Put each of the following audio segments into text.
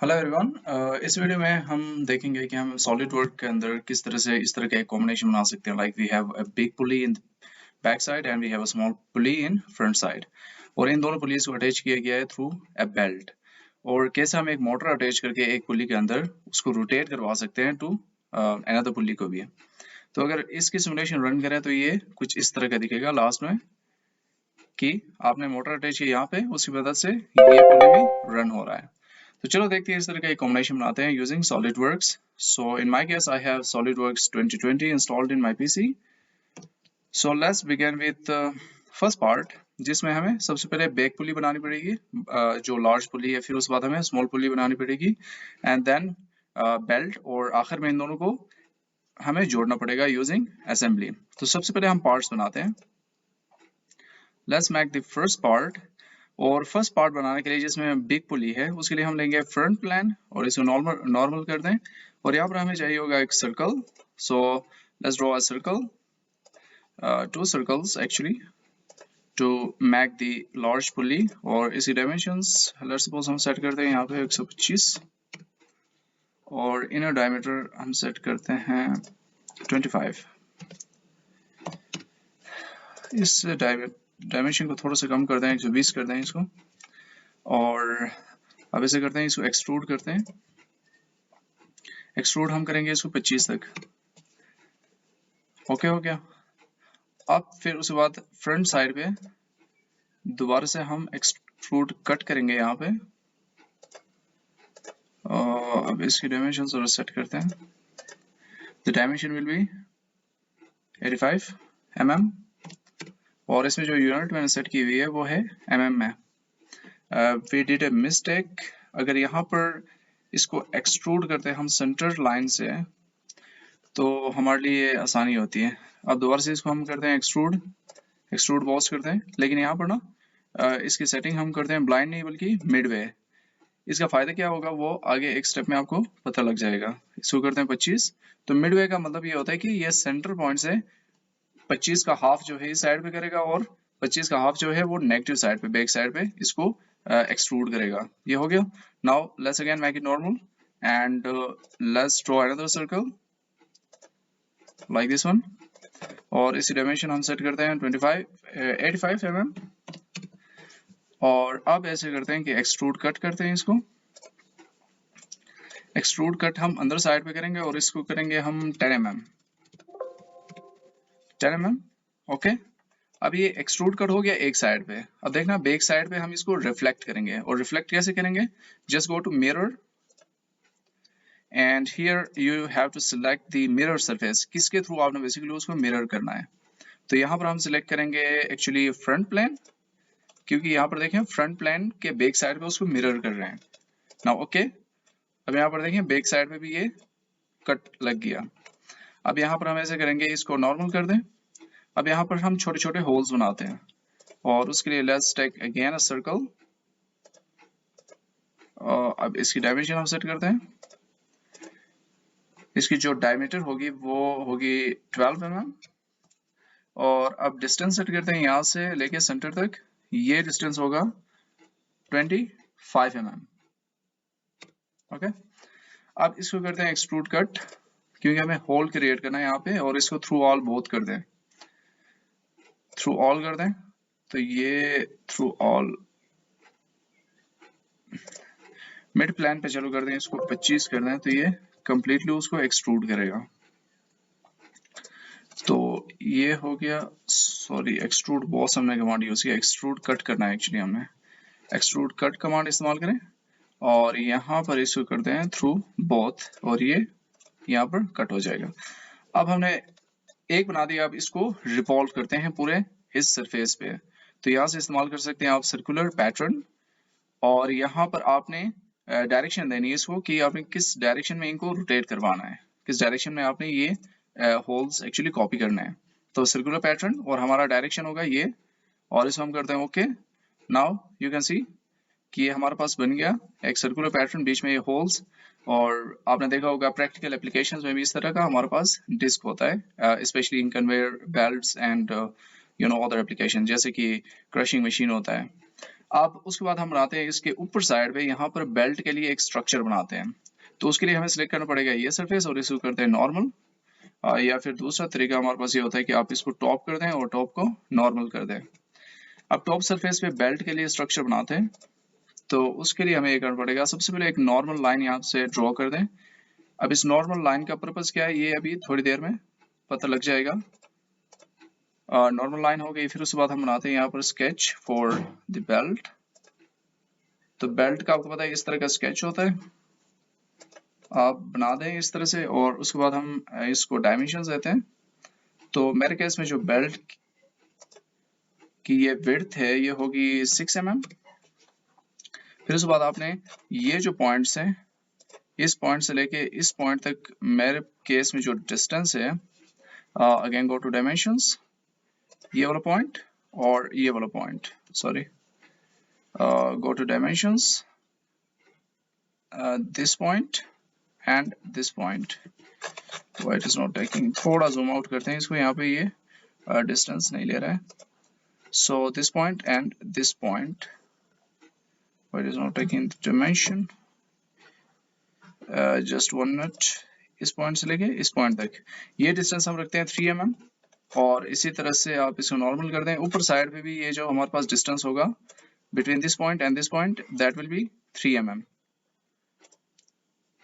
Hello everyone. इस video में हम देखेंगे कि हम सॉलिड वर्क के अंदर किस तरह से इस तरह का एक कॉम्बिनेशन बना सकते हैं। Like we have a big pulley in back side and we have a small pulley in front side, और इन दोनों पुलीज को अटैच किया गया है थ्रू अ बेल्ट। और कैसे हम एक मोटर अटैच करके एक पुली के अंदर उसको रोटेट करवा सकते हैं टू अनदर पुली को भी। तो अगर इसकी सिमुलेशन रन करें तो ये कुछ इस तरह का दिखेगा लास्ट में कि आपने मोटर अटैच की यहाँ पे, उसकी मदद से ये पुली भी रन हो रहा है। तो चलो देखते हैं इस तरह का एक कॉम्बिनेशन बनाते हैं using SolidWorks। So in my case I have SolidWorks 2020 installed in my PC. So let's begin with the first part, जिसमें हमें सबसे पहले बैक पुली बनानी पड़ेगी, जो लार्ज पुली है, फिर उसके बाद हमें स्मॉल पुली बनानी पड़ेगी एंड देन बेल्ट, और आखिर में इन दोनों को हमें जोड़ना पड़ेगा यूजिंग असेंबली। तो सबसे पहले हम पार्ट्स बनाते हैं। Let's make the first part. और फर्स्ट पार्ट बनाने के लिए जिसमें बिग पुली है उसके लिए हम लेंगे फ्रंट प्लान और इसको नॉर्मल नॉर्मल कर दें, और यहाँ पर हमें चाहिए होगा एक circle. So let's draw a circle, two circles actually to make the large pulley. और इसकी डायमेंशंस लेट्स सपोज हम सेट करते हैं यहाँ पे 125, और इनर डायमीटर हम सेट करते हैं 25। इस डायमेंशन को थोड़ा सा कम कर दें, 120 कर दें इसको, और अब ऐसे करते हैं, इसको एक्सट्रूड करते हैं। एक्सट्रूड हम करेंगे इसको 25 तक। ओके हो गया। अब फिर उसके बाद फ्रंट साइड पे दोबारा से हम एक्सट्रूड कट करेंगे यहाँ पे। अब इसकी डायमेंशन थोड़ा सेट करते हैं। The dimension will be 85 mm, और इसमें जो यूनिट मैंने सेट की हुई है वो है mm में। We did a mistake. अगर यहाँ पर इसको एक्सट्रूड करते हैं हम सेंटर लाइन से तो हमारे लिए आसानी होती है। अब दोबारा से इसको हम करते हैं एक्सट्रूड बॉस करते हैं, लेकिन यहाँ पर ना इसकी सेटिंग हम करते हैं ब्लाइंड नहीं बल्कि मिडवे। इसका फायदा क्या होगा वो आगे एक स्टेप में आपको पता लग जाएगा। इसको करते हैं 25। तो मिडवे का मतलब ये होता है कि ये सेंटर पॉइंट से 25 का हाफ जो है इस साइड पे करेगा, और 25 का हाफ जो है वो नेगेटिव साइड पे, बैक साइड पे इसको एक्सट्रूड करेगा। ये हो गया। Now let's again make it normal and let's draw another circle like this one, और इसी डायमेंशन हम सेट करते हैं 85 mm। और अब ऐसे करते हैं कि एक्सट्रूड कट करते हैं इसको। एक्सट्रूड कट हम अंदर साइड पे करेंगे और इसको करेंगे हम 10 mm। ओके। अब ये एक्सट्रूड कट हो गया एक साइड पे। अब देखना बैक साइड पे हम इसको रिफ्लेक्ट करेंगे, और रिफ्लेक्ट कैसे करेंगे, just go to mirror and here you have to select the mirror surface. किसके थ्रू आपने बेसिकली उसको मिरर करना है। तो यहाँ पर हम सिलेक्ट करेंगे एक्चुअली फ्रंट प्लेन, क्योंकि यहाँ पर देखें फ्रंट प्लेन के बैक साइड पे उसको मिरर कर रहे हैं ना। ओके। अब यहाँ पर देखें बैक साइड पे भी ये कट लग गया। अब यहाँ पर हम ऐसे करेंगे, इसको नॉर्मल कर दें। अब यहाँ पर हम छोटे छोटे होल्स बनाते हैं, और उसके लिए let's take again a circle. अब इसकी डायमेंशन हम सेट करते हैं। इसकी जो डायमीटर होगी वो होगी 12 mm, और अब डिस्टेंस सेट करते हैं यहाँ से लेके सेंटर तक। ये डिस्टेंस होगा 25 mm। ओके। अब इसको करते हैं एक्सट्रूड कट, क्योंकि हमें होल क्रिएट करना है यहाँ पे, और इसको थ्रू ऑल बोथ कर दें, थ्रू ऑल कर दें। तो ये थ्रू ऑल मिड प्लान पे चालू कर दें, इसको 25 कर दें, तो ये कंप्लीटली उसको एक्सट्रूड करेगा। तो ये हो गया। सॉरी, एक्सट्रूड बॉस हमने कमांड यूज किया, एक्सट्रूड कट करना है एक्चुअली हमने। एक्सट्रूड कट कमांड इस्तेमाल करें, और यहाँ पर इसको करते हैं थ्रू बोथ, और ये यहाँ पर कट हो जाएगा। अब हमने एक बना दिया, अब इसको रिवॉल्व करते हैं पूरे इस सरफेस पे। तो यहाँ से इस्तेमाल कर सकते हैं आप सर्कुलर पैटर्न, और यहाँ पर आपने डायरेक्शन देनी है इसको कि आपने किस डायरेक्शन में इनको रोटेट करवाना है, किस डायरेक्शन में आपने ये होल्स एक्चुअली कॉपी करना है। तो सर्कुलर पैटर्न, और हमारा डायरेक्शन होगा ये, और इसको हम करते हैं okay. Now you can see कि ये हमारे पास बन गया एक सर्कुलर पैटर्न, बीच में ये होल्स। और आपने देखा होगा प्रैक्टिकल एप्लीकेशंस में भी इस तरह का हमारे पास डिस्क होता है, specially in conveyor belts and you know other application, जैसे कि क्रशिंग मशीन होता है। अब उसके बाद हम बनाते हैं इसके ऊपर साइड पे, यहाँ पर बेल्ट के लिए एक स्ट्रक्चर बनाते हैं। तो उसके लिए हमें सिलेक्ट करना पड़ेगा ये सरफेस और इसको करते हैं नॉर्मल, या फिर दूसरा तरीका हमारे पास ये होता है कि आप इसको टॉप कर दें और टॉप को नॉर्मल कर दें। अब टॉप सरफेस पे बेल्ट के लिए स्ट्रक्चर बनाते हैं, तो उसके लिए हमें ये करना पड़ेगा, सबसे पहले एक नॉर्मल लाइन यहाँ से ड्रॉ कर दें। अब इस नॉर्मल लाइन का पर्पस क्या है ये अभी थोड़ी देर में पता लग जाएगा। नॉर्मल लाइन हो गई, फिर उसके बाद हम बनाते हैं यहाँ पर स्केच फॉर द बेल्ट। तो बेल्ट का आपको पता है इस तरह का स्केच होता है, आप बना दें इस तरह से, और उसके बाद हम इसको डायमेंशन देते हैं। तो मेरे केस में जो बेल्ट की ये विड्थ है ये होगी 6 mm। फिर उसके बाद आपने ये जो पॉइंट्स हैं, इस पॉइंट से लेके इस पॉइंट तक मेरे केस में जो डिस्टेंस है, अगेन गो टू डायमेंशंस, ये वाला पॉइंट और ये वाला point, sorry, go to dimensions, this point and this point. Why it is not taking, थोड़ा जूम आउट करते हैं इसको, यहाँ पे ये डिस्टेंस नहीं ले रहा है। So this point and this point, why it is not taking the dimension, just 1 minute, इस पॉइंट से लेके इस पॉइंट तक ये डिस्टेंस हम रखते हैं 3 mm, और इसी तरह से आप इसको नॉर्मल कर दें। ऊपर साइड पे भी ये जो हमारे पास डिस्टेंस होगा between this point and this point, that will be 3 mm।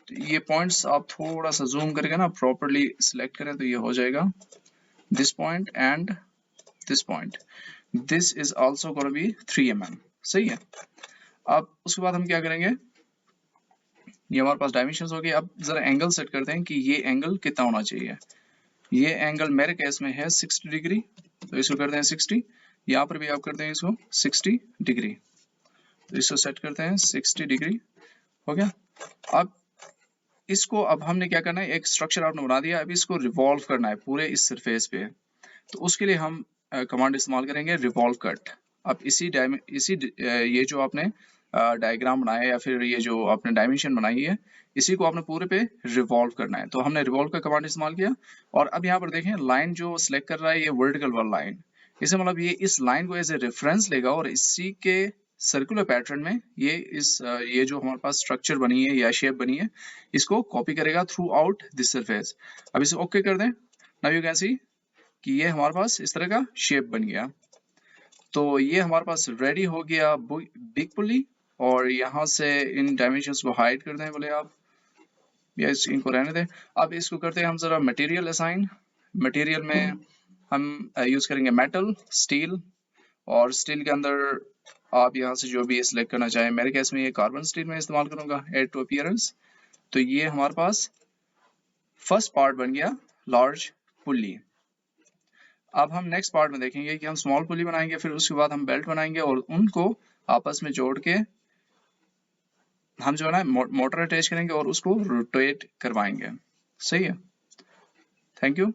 तो ये पॉइंट्स आप थोड़ा सा जूम करके ना प्रॉपर्ली सिलेक्ट करें तो ये हो जाएगा this point and this point, this is also gonna be 3 mm, सही है। अब उसके बाद हम क्या करेंगे, ये हमारे पास डायमेंशंस हो गए। अब जरा एंगल सेट करते हैं कि ये एंगल कितना होना चाहिए। ये एंगल मेरे केस में है 60 डिग्री, तो इसको करते हैं 60। यहाँ पर भी आप करते हैं इसको 60 डिग्री, तो इसको सेट करते हैं 60 डिग्री, हो गया। अब इसको, अब हमने क्या करना है, एक स्ट्रक्चर आपने बना दिया, अब इसको रिवॉल्व करना है पूरे इस सरफेस पे। तो उसके लिए हम कमांड इस्तेमाल करेंगे रिवॉल्व कट। अब ये जो आपने डायग्राम बनाया है या फिर ये जो आपने डायमेंशन बनाई है, इसी को आपने पूरे पे रिवॉल्व करना है। तो हमने रिवॉल्व का कमांड इस्तेमाल किया, और अब यहाँ पर देखें लाइन जो सिलेक्ट कर रहा है ये वर्टिकल वाला लाइन, इससे मतलब ये इस लाइन को एज ए रेफरेंस लेगा और इसी के सर्कुलर पैटर्न में ये जो हमारे पास स्ट्रक्चर बनी है या शेप बनी है, इसको कॉपी करेगा थ्रू आउट दिस सरफेस। अब इसे ओके कर दें। नाउ यू कैन सी कि ये हमारे पास इस तरह का शेप बन गया। तो ये हमारे पास रेडी हो गया बिग पुली, और यहाँ से इन डायमेंशंस को हाइड कर दें बोले आप, या इनको रहने दें। अब इसको करते हैं हम जरा मटेरियल असाइन। मटेरियल में हम यूज करेंगे मेटल, स्टील, और स्टील के अंदर आप यहाँ से जो भी सिलेक्ट करना चाहें, मेरे केस में ये कार्बन स्टील में इस्तेमाल करूंगा, एड टू अपीयरेंस। तो ये हमारे पास फर्स्ट पार्ट बन गया लार्ज पुली। अब हम नेक्स्ट पार्ट में देखेंगे कि हम स्मॉल पुली बनाएंगे, फिर उसके बाद हम बेल्ट बनाएंगे और उनको आपस में जोड़ के हम जो है ना मोटर अटैच करेंगे और उसको रोटेट करवाएंगे। सही है, थैंक यू।